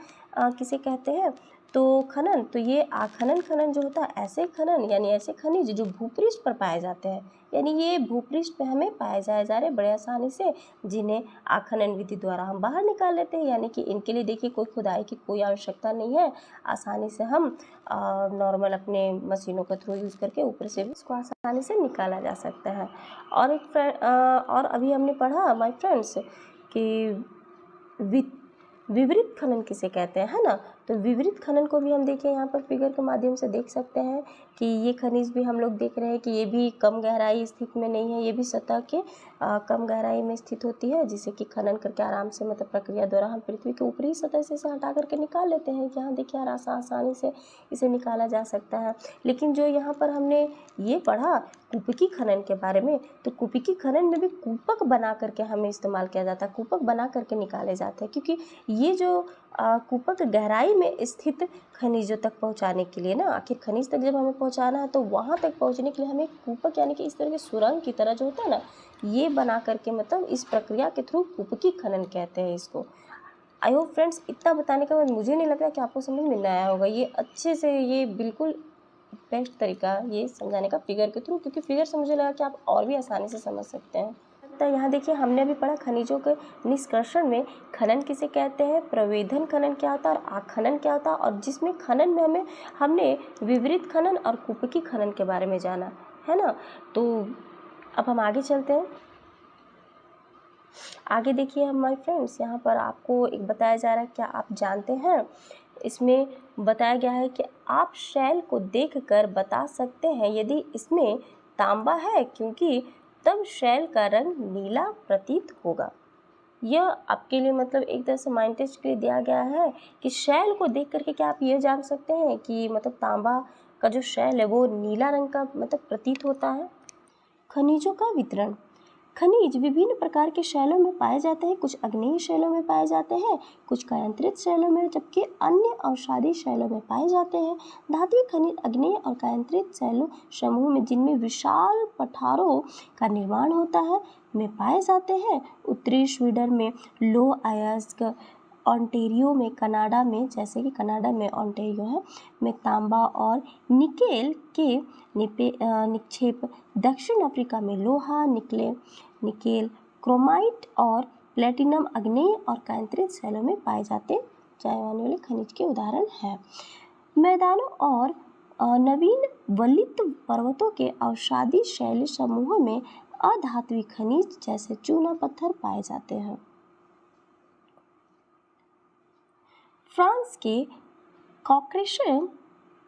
किसे कहते हैं, तो खनन, तो ये आखनन खनन जो होता है ऐसे खनन यानी ऐसे खनिज जो भूपृष्ठ पर पाए जाते हैं, यानी ये भूपृष्ठ पे हमें पाए जाए जा रहे बड़े आसानी से, जिन्हें आखनन विधि द्वारा हम बाहर निकाल लेते हैं। यानी कि इनके लिए देखिए कोई खुदाई की कोई आवश्यकता नहीं है, आसानी से हम नॉर्मल अपने मशीनों का थ्रू यूज़ करके ऊपर से भी इसको आसानी से निकाला जा सकता है। और अभी हमने पढ़ा माय फ्रेंड्स कि विवरित खनन किसे कहते हैं, है ना। तो विवरित खनन को भी हम देखिए यहाँ पर फिगर के माध्यम से देख सकते हैं कि ये खनिज भी हम लोग देख रहे हैं कि ये भी कम गहराई स्थिति में नहीं है, ये भी सतह के कम गहराई में स्थित होती है, जिसे कि खनन करके आराम से मतलब प्रक्रिया द्वारा हम पृथ्वी के ऊपरी सतह से इसे हटा करके निकाल लेते हैं। यहाँ देखिए आसानी से इसे निकाला जा सकता है। लेकिन जो यहाँ पर हमने ये पढ़ा कूपकी खनन के बारे में, तो कूपकी खनन में भी कूपक बना करके हमें इस्तेमाल किया जाता है, कूपक बना करके निकाले जाते हैं, क्योंकि ये जो कूपक गहराई में स्थित खनिजों तक पहुंचाने के लिए ना, आखिर खनिज तक जब हमें पहुंचाना है तो वहां तक पहुंचने के लिए हमें कूपक यानी कि इस तरह के सुरंग की तरह जो होता है ना, ये बना करके मतलब इस प्रक्रिया के थ्रू कूपकी खनन कहते हैं इसको। आई होप फ्रेंड्स इतना बताने के बाद मुझे नहीं लगा कि आपको समझ में नहीं आया होगा। ये अच्छे से, ये बिल्कुल बेस्ट तरीका ये समझाने का फिगर के थ्रू, क्योंकि फिगर से मुझे लगा कि आप और भी आसानी से समझ सकते हैं। तो यहाँ देखिए हमने अभी पढ़ा खनिजों के निष्कर्षण में खनन किसे कहते हैं, प्रवेदन खनन क्या होता है और आखनन क्या होता है, और जिसमें खनन में हमने विवरित खनन और कूपकी खनन के बारे में जाना, है ना। तो अब हम आगे चलते हैं। आगे देखिए हमारे फ्रेंड्स यहाँ पर आपको एक बताया जा रहा है, क्या आप जानते हैं, इसमें बताया गया है कि आप शैल को देखकर बता सकते हैं यदि इसमें तांबा है, क्योंकि तब शैल का रंग नीला प्रतीत होगा। यह आपके लिए मतलब एक तरह से माइंड टेस्ट के लिए दिया गया है कि शैल को देख करके क्या आप ये जान सकते हैं कि मतलब तांबा का जो शैल है वो नीला रंग का मतलब प्रतीत होता है। खनिजों का वितरण। खनिज विभिन्न प्रकार के शैलों में पाए जाते हैं, कुछ आग्नेय शैलों में पाए जाते हैं, कुछ कायांतरित शैलों में, जबकि अन्य अवसादी शैलों में पाए जाते हैं। धातुई खनिज आग्नेय और कायांतरित शैलों समूह में, जिनमें विशाल पठारों का निर्माण होता है, में पाए जाते हैं। उत्तरी स्वीडन में लो अयस्क, ओंटारियो में कनाडा में, जैसे कि कनाडा में ओंटारियो है, में तांबा और निकेल के निक्षेप, दक्षिण अफ्रीका में लोहा, निकेल, क्रोमाइट और प्लेटिनम आग्नेय और कायांतरित शैलों में पाए जाने वाले खनिज के उदाहरण हैं। मैदानों और नवीन वलित पर्वतों के अवसादी शैल समूहों में अधात्विक खनिज जैसे चूना पत्थर पाए जाते हैं। फ्रांस के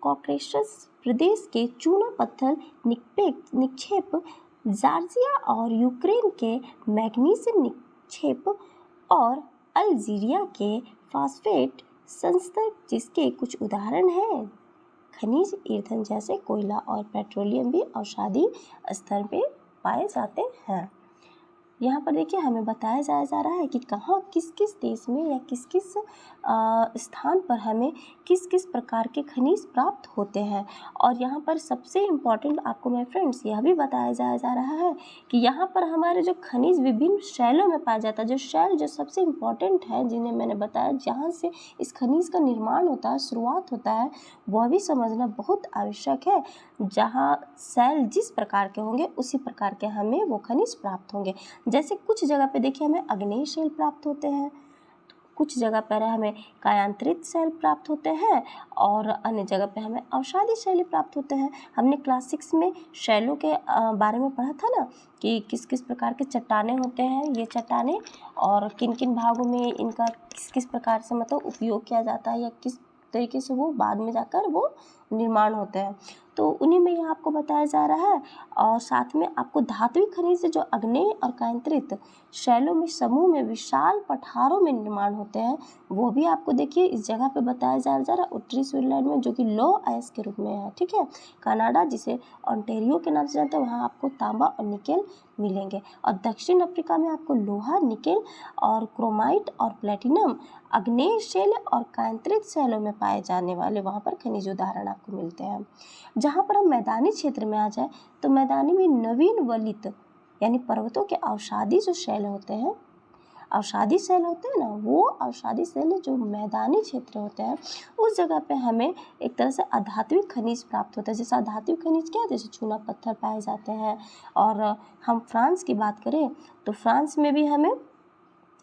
कॉकेशस प्रदेश के चूना पत्थर निक्षेप, जॉर्जिया और यूक्रेन के मैग्नीज निक्षेप और अल्जीरिया के फास्फेट संस्तर जिसके कुछ उदाहरण हैं। खनिज ईंधन जैसे कोयला और पेट्रोलियम भी अवसादी स्तर पे पाए जाते हैं। यहाँ पर देखिए हमें बताया जा रहा है कि कहाँ किस किस देश में या किस किस स्थान पर हमें किस किस प्रकार के खनिज प्राप्त होते हैं। और यहाँ पर सबसे इम्पॉर्टेंट आपको मेरे फ्रेंड्स यह भी बताया जा रहा है कि यहाँ पर हमारे जो खनिज विभिन्न शैलों में पाया जाता है, जो शैल जो सबसे इम्पॉर्टेंट है जिन्हें मैंने बताया, जहाँ से इस खनिज का निर्माण होता है, शुरुआत होता है, वह भी समझना बहुत आवश्यक है। जहाँ शैल जिस प्रकार के होंगे उसी प्रकार के हमें वो खनिज प्राप्त होंगे। जैसे कुछ जगह पे देखिए हमें आग्नेय शैल प्राप्त होते हैं, कुछ जगह पर हमें कायांतरित शैल प्राप्त होते हैं और अन्य जगह पे हमें अवसादी शैल प्राप्त होते हैं। हमने क्लास 6 में शैलों के बारे में पढ़ा था ना कि किस किस प्रकार के चट्टानें होते हैं ये चट्टानें, और किन किन भागों में इनका किस किस प्रकार से मतलब उपयोग किया जाता है या किस तरीके से वो बाद में जाकर वो निर्माण होते हैं। तो उन्हीं में यहाँ आपको बताया जा रहा है। और साथ में आपको धात्विक खनिज जो अग्नेय और कायांतरित शैलों में समूह में विशाल पठारों में निर्माण होते हैं वो भी आपको देखिए इस जगह पे बताया जा रहा है, उत्तरी स्विट्जरलैंड में, जो कि लो आइस के रूप में है। ठीक है, कनाडा जिसे ओंटारियो के नाम से जानते हैं, वहाँ आपको तांबा और निकेल मिलेंगे। और दक्षिण अफ्रीका में आपको लोहा, निकेल और क्रोमाइट और प्लेटिनम अग्नेय शैल और कायांतरित शैलों में पाए जाने वाले वहाँ पर खनिज उदाहरण आपको मिलते हैं। जहाँ पर हम मैदानी क्षेत्र में आ जाए तो मैदानी में नवीन वलित यानी पर्वतों के अवसादी जो शैल होते हैं, अवसादी शैल होते हैं ना, वो अवसादी शैल जो मैदानी क्षेत्र होते हैं उस जगह पे हमें एक तरह से अधात्विक खनिज प्राप्त होता है। जैसे अधात्विक खनिज क्या है, जैसे चूना पत्थर पाए जाते हैं। और हम फ्रांस की बात करें तो फ्रांस में भी हमें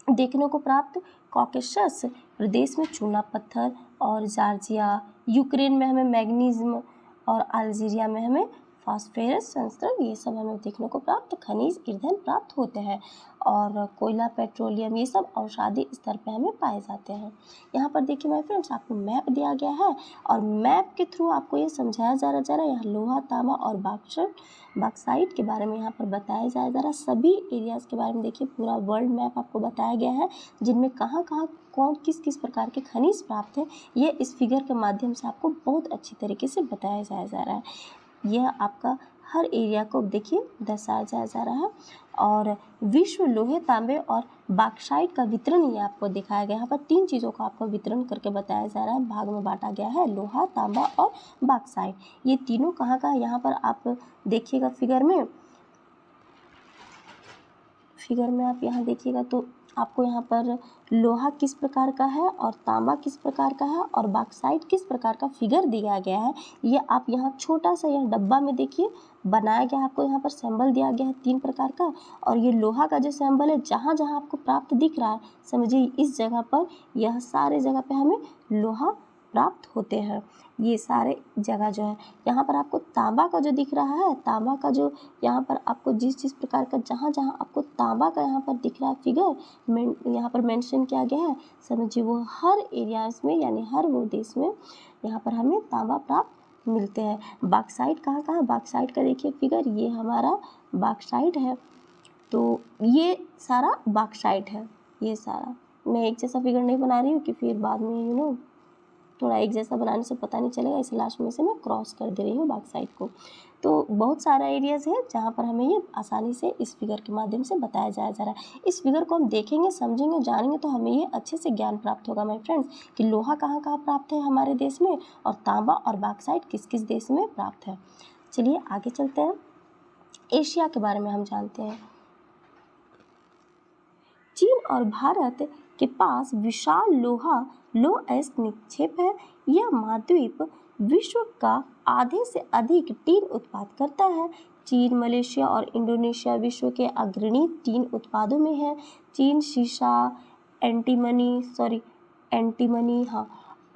देखने को प्राप्त कॉकेशस प्रदेश में चूना पत्थर, और जॉर्जिया, यूक्रेन में हमें मैग्नीशियम, और अल्जीरिया में हमें फास्फोरस संस्तरण, ये सब हमें देखने को प्राप्त खनिज ईंधन प्राप्त होते हैं। और कोयला, पेट्रोलियम, ये सब औषधि स्तर पे हमें पाए जाते हैं। यहाँ पर देखिए माय फ्रेंड्स, आपको मैप दिया गया है और मैप के थ्रू आपको ये समझाया जा रहा है यहाँ लोहा, तांबा और बॉक्साइट के बारे में यहाँ पर बताया जा रहा है। सभी एरियाज़ के बारे में देखिए, पूरा वर्ल्ड मैप आपको बताया गया है जिनमें कहाँ कहाँ कौन किस किस प्रकार के खनिज प्राप्त है, ये इस फिगर के माध्यम से आपको बहुत अच्छी तरीके से बताया जा रहा है। यह आपका हर एरिया को देखिए दर्शाया जा रहा है। और विश्व लोहे, तांबे और बॉक्साइट का वितरण ये आपको दिखाया गया है। यहाँ पर 3 चीज़ों का आपको वितरण करके बताया जा रहा है, भाग में बांटा गया है, लोहा, तांबा और बॉक्साइट। ये तीनों कहाँ का, यहाँ पर आप देखिएगा फिगर में आप यहाँ देखिएगा तो आपको यहाँ पर लोहा किस प्रकार का है और तांबा किस प्रकार का है और बॉक्साइट किस प्रकार का फिगर दिया गया है। ये आप यहाँ छोटा सा यह डब्बा में देखिए बनाया गया है, आपको यहाँ पर सिंबल दिया गया है 3 प्रकार का। और ये लोहा का जो सिंबल है, जहाँ जहाँ आपको प्राप्त दिख रहा है, समझिए इस जगह पर, यह सारे जगह पे हमें लोहा प्राप्त होते हैं। ये सारे जगह जो है, यहाँ पर आपको तांबा का जो दिख रहा है, तांबा का जो यहाँ पर आपको जिस प्रकार का जहाँ जहाँ आपको तांबा का यहाँ पर दिख रहा है फिगर यहाँ पर मेंशन किया गया है, समझिए वो हर एरियाज में यानी हर वो देश में यहाँ पर हमें तांबा प्राप्त मिलते हैं। बॉक्साइट कहाँ कहाँ, बॉक्साइट का देखिए फिगर, ये हमारा बॉक्साइट है। तो ये सारा बॉक्साइट है, ये सारा। मैं एक जैसा फिगर नहीं बना रही हूँ कि फिर बाद में थोड़ा एक जैसा बनाने से पता नहीं चलेगा, इस लास्ट में से मैं क्रॉस कर दे रही हूँ बॉक्साइट को। तो बहुत सारा एरियाज़ है जहाँ पर हमें ये आसानी से इस फिगर के माध्यम से बताया जा रहा है। इस फिगर को हम देखेंगे, समझेंगे, जानेंगे तो हमें ये अच्छे से ज्ञान प्राप्त होगा माय फ्रेंड्स कि लोहा कहाँ कहाँ प्राप्त है हमारे देश में और तांबा और बॉक्साइट किस किस देश में प्राप्त है। चलिए आगे चलते हैं, एशिया के बारे में हम जानते हैं। चीन और भारत के पास विशाल लो अयस्क निक्षेप है। यह महाद्वीप विश्व का आधे से अधिक टीन उत्पाद करता है। चीन, मलेशिया और इंडोनेशिया विश्व के अग्रणी टीन उत्पादों में है। चीन शीशा, एंटीमनी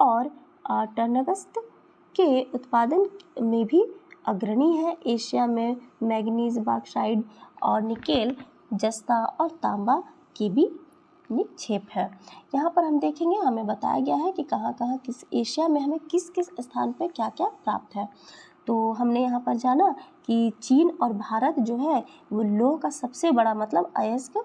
और टंगस्टन के उत्पादन में भी अग्रणी है। एशिया में मैग्नीज, बॉक्साइट और निकेल, जस्ता और तांबा की भी निक्षेप है। यहाँ पर हम देखेंगे, हमें बताया गया है कि कहाँ कहाँ किस एशिया में हमें किस किस स्थान पर क्या क्या प्राप्त है। तो हमने यहाँ पर जाना कि चीन और भारत जो है वो लोह का सबसे बड़ा मतलब अयस्क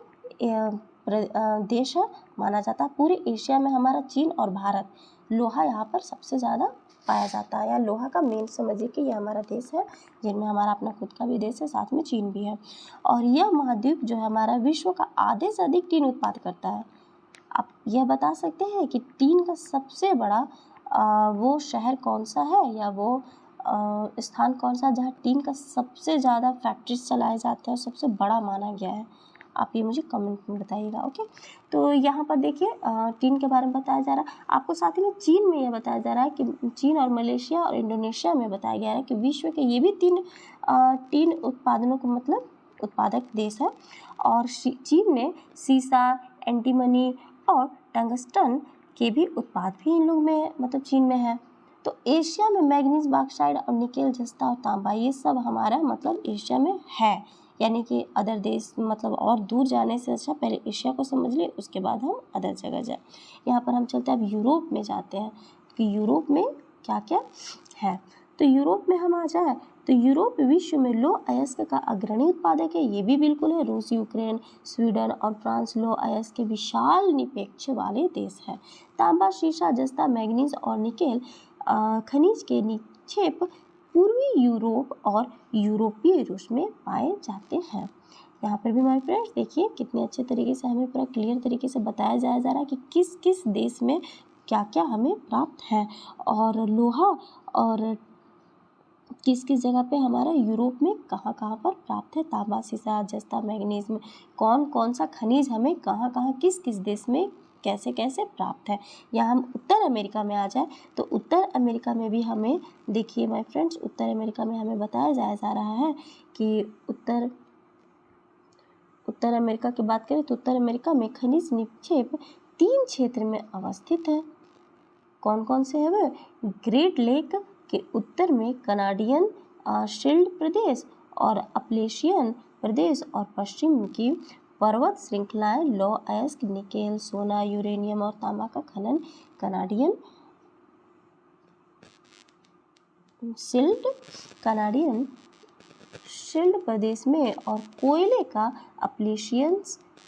देश है माना जाता है। पूरे एशिया में हमारा चीन और भारत, लोहा यहाँ पर सबसे ज़्यादा पाया जाता है, या लोहा का मेन समझिए कि यह हमारा देश है, जिनमें हमारा अपना खुद का भी देश है, साथ में चीन भी है। और यह महाद्वीप जो है हमारा विश्व का आधे से अधिक टीन उत्पाद करता है। आप यह बता सकते हैं कि टीन का सबसे बड़ा वो शहर कौन सा है या वो स्थान कौन सा जहाँ टीन का सबसे ज़्यादा फैक्ट्रीज चलाए जाते हैं और सबसे बड़ा माना गया है? आप ये मुझे कमेंट में बताइएगा। ओके, तो यहाँ पर देखिए टीन के बारे में बताया जा रहा है आपको। साथ ही में चीन में यह बताया जा रहा है कि चीन और मलेशिया और इंडोनेशिया में बताया गया है कि विश्व के ये भी तीन उत्पादनों को मतलब उत्पादक देश है। और चीन में सीसा, एंटीमनी और टंगस्टन के भी उत्पाद भी इन लोग में मतलब चीन में है। तो एशिया में मैग्नीज, बॉक्साइट और निकेल, जस्ता और तांबा ये सब हमारा मतलब एशिया में है। यानी कि अदर देश मतलब और दूर जाने से अच्छा पहले एशिया को समझ लें, उसके बाद हम अदर जगह जाए। यहाँ पर हम चलते हैं, अब यूरोप में जाते हैं कि यूरोप में क्या क्या है। तो यूरोप में हम आ जाए तो यूरोप विश्व में लौह अयस्क का अग्रणी उत्पादक है, ये भी बिल्कुल है। रूस, यूक्रेन, स्वीडन और फ्रांस लौह अयस्क के विशाल निक्षेप वाले देश हैं। तांबा, शीशा, जस्ता, मैग्नीज और निकेल खनिज के निक्षेप पूर्वी यूरोप और यूरोपीय रूस में पाए जाते हैं। यहाँ पर भी हमारे फ्रेंड्स देखिए कितने अच्छे तरीके से हमें पूरा क्लियर तरीके से बताया जा रहा है कि किस किस देश में क्या क्या हमें प्राप्त है, और लोहा और किस किस जगह पे हमारा यूरोप में कहाँ कहाँ पर प्राप्त है। तांबा, सीसा, जस्ता, मैग्नीज में कौन कौन सा खनिज हमें कहाँ कहाँ किस किस देश में कैसे कैसे प्राप्त है। या हम उत्तर अमेरिका में आ जाए तो उत्तर अमेरिका में भी हमें देखिए माय फ्रेंड्स, उत्तर अमेरिका में हमें बताया जा रहा है कि उत्तर अमेरिका की बात करें तो उत्तर अमेरिका में खनिज निक्षेप 3 क्षेत्र में अवस्थित है। कौन कौन से है वह? ग्रेट लेक के उत्तर में कनाडियन शील्ड प्रदेश और अपलेशियन प्रदेश, और पश्चिम की पर्वत श्रृंखलाएं लौह अयस्क, निकेल, सोना, यूरेनियम और तांबा का खनन कनाडियन शील्ड प्रदेश में और कोयले का अपलेशियन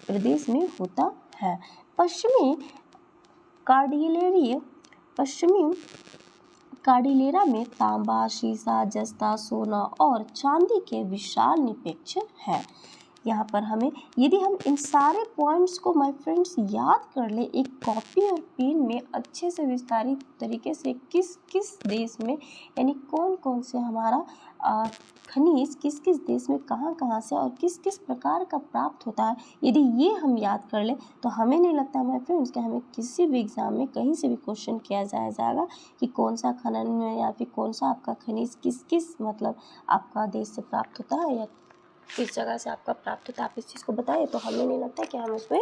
प्रदेश में होता है। पश्चिमी कार्डिलेरा में तांबा, शीशा, जस्ता, सोना और चांदी के विशाल निक्षेप है। यहाँ पर हमें यदि हम इन सारे पॉइंट्स को माय फ्रेंड्स याद कर ले एक कॉपी और पेन में अच्छे से विस्तारित तरीके से, किस किस देश में यानी कौन कौन से हमारा खनिज किस किस देश में कहाँ कहाँ से और किस किस प्रकार का प्राप्त होता है, यदि ये हम याद कर ले तो हमें नहीं लगता माय फ्रेंड्स कि हमें किसी भी एग्जाम में कहीं से भी क्वेश्चन किया जाएगा कि कौन सा खनन में या फिर कौन सा आपका खनिज किस किस मतलब आपका देश से प्राप्त होता है या किस जगह से आपका प्राप्त होता है, आप इस चीज़ को बताएं तो हमें नहीं लगता कि हम उसमें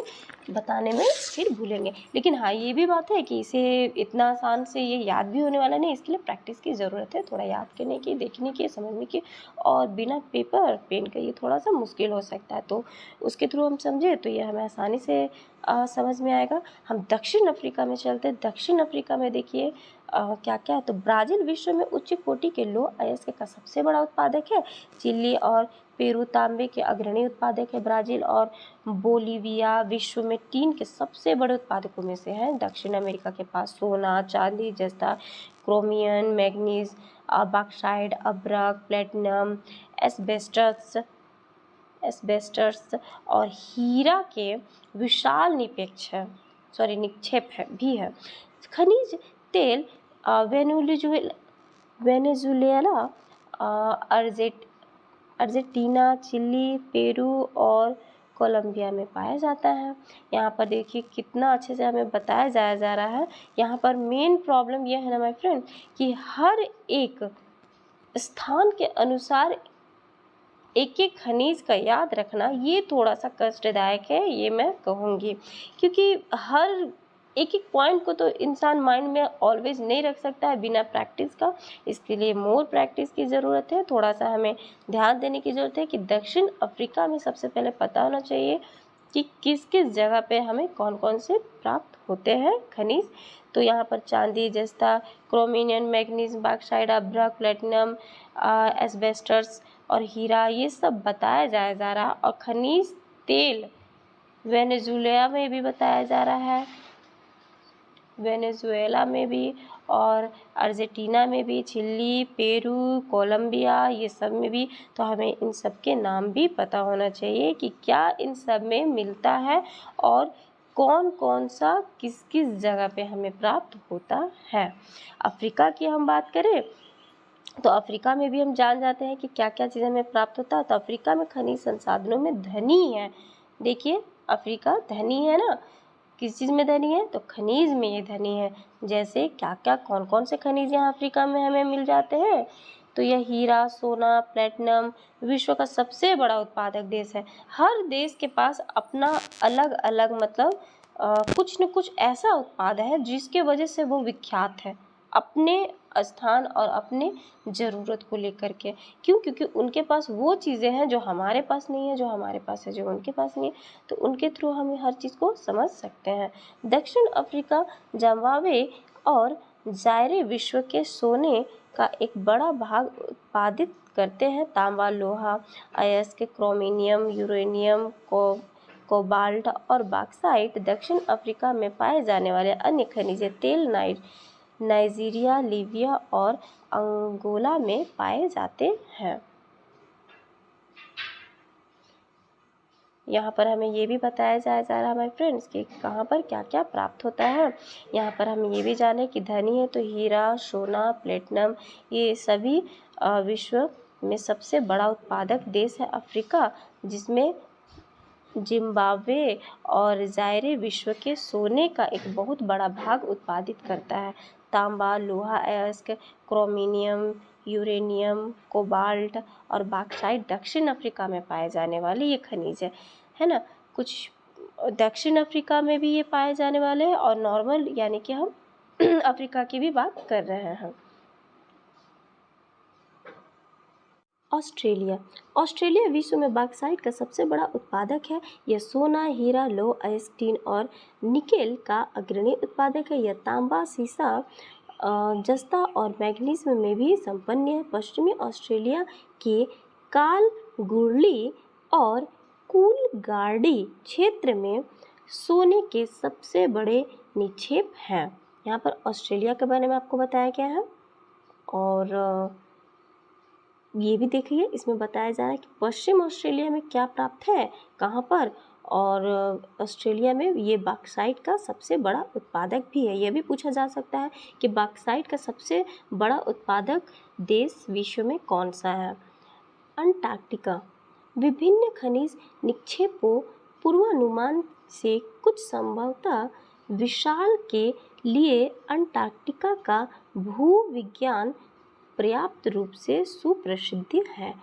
बताने में फिर भूलेंगे। लेकिन हाँ ये भी बात है कि इसे इतना आसान से ये याद भी होने वाला नहीं, इसके लिए प्रैक्टिस की ज़रूरत है, थोड़ा याद करने की, देखने की, समझने की, और बिना पेपर पेन के ये थोड़ा सा मुश्किल हो सकता है। तो उसके थ्रू हम समझे तो ये हमें आसानी से समझ में आएगा। हम दक्षिण अफ्रीका में चलते हैं। दक्षिण अफ्रीका में देखिए क्या क्या है, तो ब्राज़ील विश्व में उच्च कोटि के लौह अयस्क का सबसे बड़ा उत्पादक है। चिली और पेरू तांबे के अग्रणी उत्पादक है। ब्राज़ील और बोलीविया विश्व में टीन के सबसे बड़े उत्पादकों में से हैं। दक्षिण अमेरिका के पास सोना, चांदी, जस्ता, क्रोमियम, मैग्नीज, बॉक्साइट, अब्रक, प्लेटिनम, एस्बेस्टस और हीरा के विशाल निक्षेप भी है। खनिज तेल वेनेजुएला, अर्जेंटीना, चिली, पेरू और कोलंबिया में पाया जाता है। यहाँ पर देखिए कितना अच्छे से हमें बताया जा रहा है। यहाँ पर मेन प्रॉब्लम यह है ना माय फ्रेंड कि हर एक स्थान के अनुसार एक एक खनिज का याद रखना ये थोड़ा सा कष्टदायक है, ये मैं कहूँगी, क्योंकि हर एक एक पॉइंट को तो इंसान माइंड में ऑलवेज नहीं रख सकता है बिना प्रैक्टिस का। इसके लिए मोर प्रैक्टिस की ज़रूरत है, थोड़ा सा हमें ध्यान देने की ज़रूरत है कि दक्षिण अफ्रीका में सबसे पहले पता होना चाहिए कि किस किस जगह पे हमें कौन कौन से प्राप्त होते हैं खनिज। तो यहाँ पर चांदी, जस्ता, क्रोमियम, मैग्नीज, बॉक्साइट, अब्रक, प्लेटिनम, एस्बेस्टस और हीरा ये सब बताया जा रहा है। और खनिज तेल वेनेजुएला में भी बताया जा रहा है, वेनेजुएला में भी और अर्जेंटीना में भी, चिली, पेरू, कोलंबिया ये सब में भी। तो हमें इन सब के नाम भी पता होना चाहिए कि क्या इन सब में मिलता है और कौन कौन सा किस किस जगह पे हमें प्राप्त होता है। अफ्रीका की हम बात करें तो अफ्रीका में भी हम जान जाते हैं कि क्या क्या चीज़ें हमें प्राप्त होता है। तो अफ्रीका में खनिज संसाधनों में धनी है। देखिए अफ्रीका धनी है ना, किस चीज़ में धनी है? तो खनिज में ये धनी है। जैसे क्या क्या कौन कौन से खनिज यहाँ अफ्रीका में हमें मिल जाते हैं, तो यह हीरा, सोना, प्लेटिनम विश्व का सबसे बड़ा उत्पादक देश है। हर देश के पास अपना अलग अलग मतलब कुछ न कुछ ऐसा उत्पाद है जिसके वजह से वो विख्यात है अपने स्थान और अपने ज़रूरत को लेकर के। क्यों? क्योंकि उनके पास वो चीज़ें हैं जो हमारे पास नहीं है, जो हमारे पास है जो उनके पास नहीं है, तो उनके थ्रू हम हर चीज़ को समझ सकते हैं। दक्षिण अफ्रीका, जिम्बाब्वे और जायरे विश्व के सोने का एक बड़ा भाग उत्पादित करते हैं। तांबा, लोहा, अयस्क, क्रोमियम, यूरेनियम, कोबाल्ट और बॉक्साइट दक्षिण अफ्रीका में पाए जाने वाले अन्य खनिज तेल नाइजीरिया, लीबिया और अंगोला में पाए जाते हैं। यहाँ पर हमें ये भी बताया जा रहा है हमारे फ्रेंड्स कि कहाँ पर क्या क्या प्राप्त होता है। यहाँ पर हम ये भी जाने कि धनी है तो हीरा, सोना, प्लेटिनम, ये सभी विश्व में सबसे बड़ा उत्पादक देश है अफ्रीका, जिसमें जिम्बाब्वे और जायरे विश्व के सोने का एक बहुत बड़ा भाग उत्पादित करता है। तांबा, लोहा, अयस्क, क्रोमियम, यूरेनियम, कोबाल्ट और बॉक्साइट दक्षिण अफ्रीका में पाए जाने वाले ये खनिज है ना। कुछ दक्षिण अफ्रीका में भी ये पाए जाने वाले हैं और नॉर्मल यानी कि हम अफ्रीका की भी बात कर रहे हैं। ऑस्ट्रेलिया विश्व में बॉक्साइट का सबसे बड़ा उत्पादक है। यह सोना, हीरा, लौह, अयस्क, टिन और निकेल का अग्रणी उत्पादक है। यह तांबा, सीसा, जस्ता और मैग्नीशियम में भी संपन्न है। पश्चिमी ऑस्ट्रेलिया के कालगुरली और कूलगार्डी क्षेत्र में सोने के सबसे बड़े निक्षेप हैं। यहाँ पर ऑस्ट्रेलिया के बारे में आपको बताया गया है और ये भी देखिए इसमें बताया जा रहा है कि पश्चिम ऑस्ट्रेलिया में क्या प्राप्त है, कहाँ पर, और ऑस्ट्रेलिया में ये बॉक्साइट का सबसे बड़ा उत्पादक भी है। यह भी पूछा जा सकता है कि बॉक्साइट का सबसे बड़ा उत्पादक देश विश्व में कौन सा है। अंटार्कटिका, विभिन्न खनिज निक्षेपों पूर्वानुमान से कुछ संभवतः विशाल के लिए अंटार्कटिका का भूविज्ञान पर्याप्त रूप से सुप्रसिद्ध है।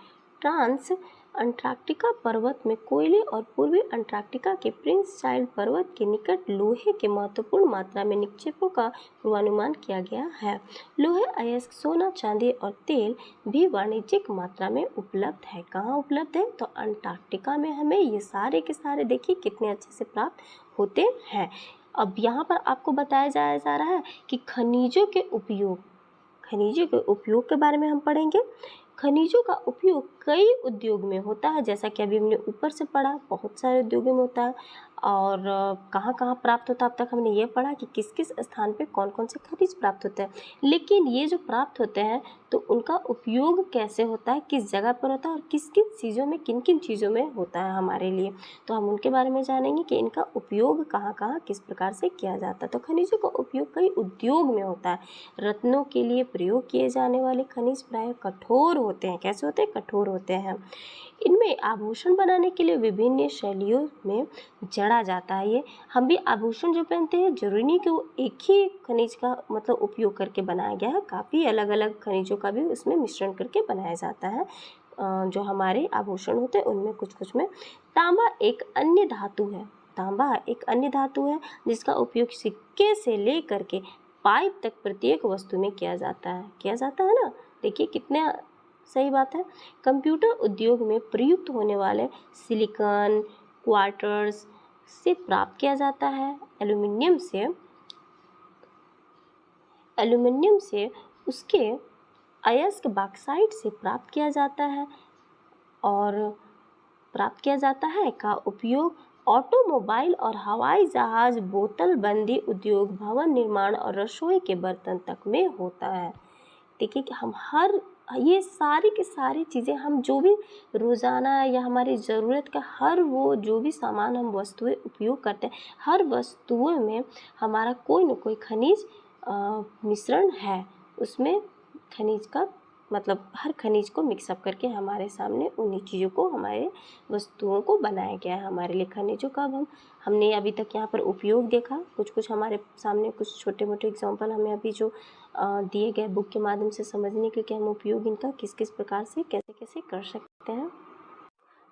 ट्रांस अंटार्कटिका पर्वत में कोयले और पूर्वी अंटार्कटिका के प्रिंस चाइल्ड पर्वत के निकट लोहे के महत्वपूर्ण मात्रा में निक्षेपों का पूर्वानुमान किया गया है। लोहे, अयस्क, सोना, चांदी और तेल भी वाणिज्यिक मात्रा में उपलब्ध है। कहाँ उपलब्ध है? तो अंटार्कटिका में हमें ये सारे के सारे देखिए कितने अच्छे से प्राप्त होते हैं। अब यहाँ पर आपको बताया जा रहा है कि खनिजों के उपयोग के बारे में हम पढ़ेंगे। खनिजों का उपयोग कई उद्योग में होता है, जैसा कि अभी हमने ऊपर से पढ़ा, बहुत सारे उद्योगों में होता है। और कहाँ कहाँ प्राप्त होता है, अब तक हमने ये पढ़ा कि किस किस स्थान पे कौन कौन से खनिज प्राप्त होते हैं। लेकिन ये जो प्राप्त होते हैं तो उनका उपयोग कैसे होता है, किस जगह पर होता है और किस किस चीज़ों में, किन किन चीज़ों में होता है हमारे लिए, तो हम उनके बारे में जानेंगे कि इनका उपयोग कहाँ कहाँ किस प्रकार से किया जाता है। तो खनिजों का उपयोग कई उद्योग में होता है। रत्नों के लिए प्रयोग किए जाने वाले खनिज प्रायः कठोर होते हैं। कैसे होते हैं? कठोर होते हैं। इनमें आभूषण बनाने के लिए विभिन्न शैलियों में जड़ा जाता है। ये हम भी आभूषण जो पहनते हैं जरूरी नहीं कि वो एक ही खनिज का मतलब उपयोग करके बनाया गया है, काफ़ी अलग अलग खनिजों का भी उसमें मिश्रण करके बनाया जाता है। जो हमारे आभूषण होते हैं उनमें कुछ कुछ में तांबा एक अन्य धातु है जिसका उपयोग सिक्के से लेकर के पाइप तक प्रत्येक वस्तु में किया जाता है ना। देखिए कितने सही बात है। कंप्यूटर उद्योग में प्रयुक्त होने वाले सिलिकॉन क्वार्ट्ज से प्राप्त किया जाता है। एल्यूमिनियम से उसके अयस्क बॉक्साइट से प्राप्त किया जाता है का उपयोग ऑटोमोबाइल और हवाई जहाज, बोतल बंदी उद्योग, भवन निर्माण और रसोई के बर्तन तक में होता है। देखिए कि हम ये सारी की सारी चीज़ें हम जो भी रोज़ाना या हमारी ज़रूरत का हर वो जो भी सामान हम वस्तुएं उपयोग करते हैं, हर वस्तुओं में हमारा कोई न कोई खनिज मिश्रण है। उसमें खनिज का मतलब हर खनिज को मिक्सअप करके हमारे सामने उन्हीं चीज़ों को, हमारे वस्तुओं को बनाया गया है हमारे लिए खनिजों का। अब हमने अभी तक यहाँ पर उपयोग देखा, कुछ हमारे सामने कुछ छोटे मोटे एग्जांपल हमें अभी जो दिए गए बुक के माध्यम से समझने के कि हम उपयोग इनका किस किस प्रकार से कैसे कैसे कर सकते हैं।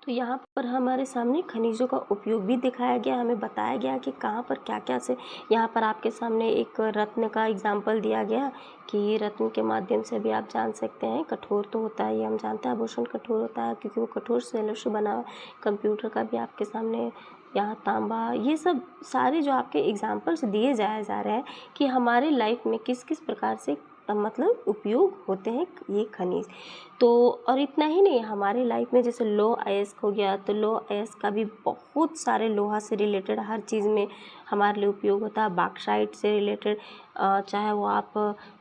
तो यहाँ पर हमारे सामने खनिजों का उपयोग भी दिखाया गया, हमें बताया गया कि कहाँ पर क्या क्या से। यहाँ पर आपके सामने एक रत्न का एग्जाम्पल दिया गया कि रत्न के माध्यम से भी आप जान सकते हैं, कठोर तो होता है, ये हम जानते हैं आभूषण कठोर होता है क्योंकि वो कठोर सेलों से बना हुआ। कंप्यूटर का भी आपके सामने यहाँ तांबा, ये सब सारे जो आपके एग्जाम्पल्स दिए जा रहे हैं कि हमारे लाइफ में किस किस प्रकार से मतलब उपयोग होते हैं ये खनिज। तो और इतना ही नहीं, हमारे लाइफ में जैसे लो अयस्क हो गया, तो लो अयस्क का भी बहुत सारे लोहा से रिलेटेड हर चीज़ में हमारे लिए उपयोग होता है। बॉक्साइट से रिलेटेड चाहे वो आप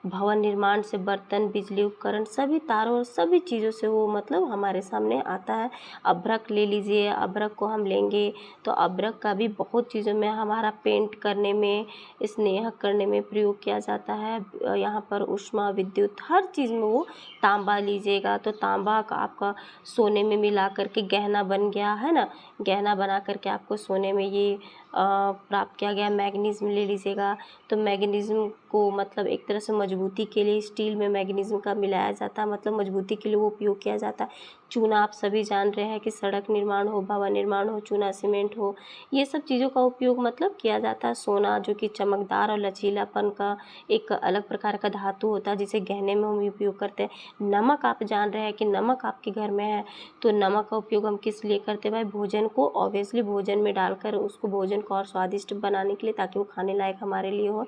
भवन निर्माण से, बर्तन, बिजली उपकरण, सभी तारों और सभी चीज़ों से वो मतलब हमारे सामने आता है। अभ्रक ले लीजिए, अभ्रक को हम लेंगे तो अभ्रक का भी बहुत चीज़ों में, हमारा पेंट करने में, स्नेह करने में प्रयोग किया जाता है। यहाँ पर ऊष्मा, विद्युत, हर चीज़ में वो। तांबा लीजिएगा तो तांबा का आपका सोने में मिला करके गहना बन गया है ना, गहना बना करके आपको सोने में ये प्राप्त किया गया। मैग्नीज़ियम ले लीजिएगा तो मैग्नीज़ियम को मतलब एक तरह से मजबूती के लिए स्टील में मैग्नीज़ियम का मिलाया जाता है, मतलब मजबूती के लिए वो उपयोग किया जाता है। चूना आप सभी जान रहे हैं कि सड़क निर्माण हो, भवन निर्माण हो, चूना सीमेंट हो, ये सब चीज़ों का उपयोग मतलब किया जाता है। सोना जो कि चमकदार और लचीलापन का एक अलग प्रकार का धातु होता है जिसे गहने में हम उपयोग करते हैं। नमक आप जान रहे हैं कि नमक आपके घर में है, तो नमक का उपयोग हम किस लिए करते हैं भाई? भोजन को ऑब्वियसली भोजन में डालकर उसको भोजन को और स्वादिष्ट बनाने के लिए, ताकि वो खाने लायक हमारे लिए हो।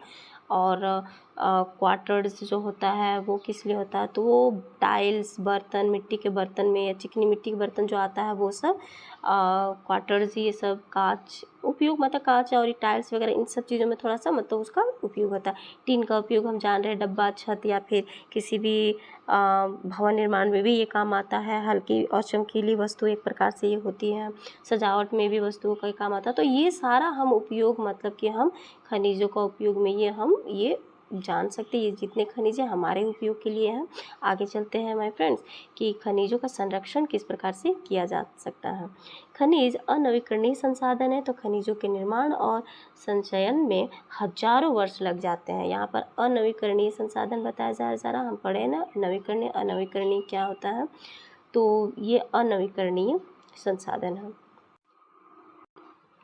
और क्वार्टर्स जो होता है वो किस लिए होता है? तो वो टाइल्स, बर्तन, मिट्टी के बर्तन में या चिकनी मिट्टी के बर्तन जो आता है वो सब क्वार्टर्स, ये सब कांच उपयोग, मतलब कांच और टाइल्स वगैरह इन सब चीज़ों में थोड़ा सा मतलब उसका उपयोग होता है। टीन का उपयोग हम जान रहे हैं, डब्बा, छत या फिर किसी भी भवन निर्माण में भी ये काम आता है। हल्की और चमकीली वस्तु एक प्रकार से ये होती है, सजावट में भी वस्तुओं का काम आता है। तो ये सारा हम उपयोग मतलब कि हम खनिजों का उपयोग में ये जान सकते हैं, ये जितने खनिज हैं हमारे उपयोग के लिए हैं। आगे चलते हैं माय फ्रेंड्स कि खनिजों का संरक्षण किस प्रकार से किया जा सकता है। खनिज अनवीकरणीय संसाधन है, तो खनिजों के निर्माण और संचयन में हजारों वर्ष लग जाते हैं। यहाँ पर अनवीकरणीय संसाधन बताया जा रहा, हम पढ़े ना नवीकरणीय अनवीकरणीय क्या होता है, तो ये अनवीकरणीय संसाधन है।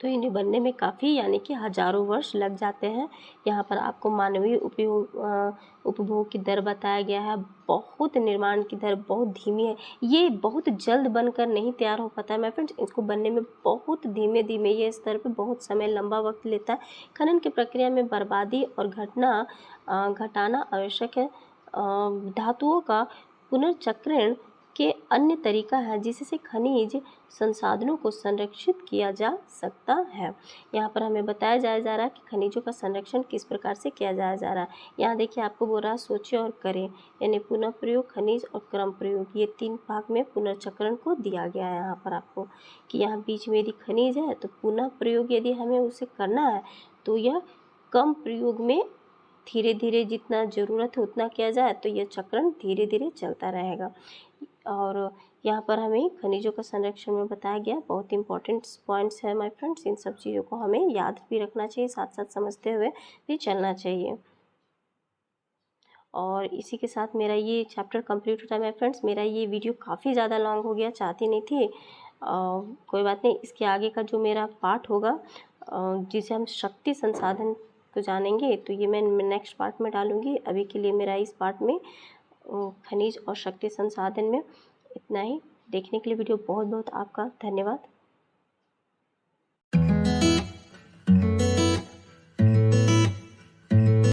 तो इन्हें बनने में काफ़ी यानी कि हजारों वर्ष लग जाते हैं। यहाँ पर आपको मानवीय उपभोग की दर बताया गया है। बहुत निर्माण की दर बहुत धीमी है, ये बहुत जल्द बनकर नहीं तैयार हो पाता है माय फ्रेंड्स, इसको बनने में बहुत धीमे धीमे ये स्तर पे बहुत समय लंबा वक्त लेता है। खनन की प्रक्रिया में बर्बादी और घटाना आवश्यक है। धातुओं का पुनर्चक्रण के अन्य तरीका है जिससे खनिज संसाधनों को संरक्षित किया जा सकता है। यहाँ पर हमें बताया जा रहा है कि खनिजों का संरक्षण किस प्रकार से किया जा रहा है। यहाँ देखिए आपको बोल रहा है सोचे और करें, यानी पुनः प्रयोग, खनिज और क्रम प्रयोग, ये 3 भाग में पुनर्चक्रण को दिया गया है। यहाँ पर आपको कि यहाँ बीच में यदि खनिज है तो पुनः प्रयोग यदि हमें उसे करना है तो यह कम प्रयोग में धीरे धीरे जितना ज़रूरत है उतना किया जाए, तो यह चक्रण धीरे धीरे चलता रहेगा। और यहाँ पर हमें खनिजों का संरक्षण में बताया गया बहुत इंपॉर्टेंट पॉइंट्स है माय फ्रेंड्स। इन सब चीज़ों को हमें याद भी रखना चाहिए, साथ साथ समझते हुए भी चलना चाहिए। और इसी के साथ मेरा ये चैप्टर कंप्लीट होता है माय फ्रेंड्स। मेरा ये वीडियो काफ़ी ज़्यादा लॉन्ग हो गया, चाहती नहीं थी। कोई बात नहीं, इसके आगे का जो मेरा पार्ट होगा जिसे हम शक्ति संसाधन को जानेंगे, तो ये मैं नेक्स्ट पार्ट में डालूँगी। अभी के लिए मेरा इस पार्ट में खनिज और शक्ति संसाधन में इतना ही। देखने के लिए वीडियो बहुत बहुत आपका धन्यवाद।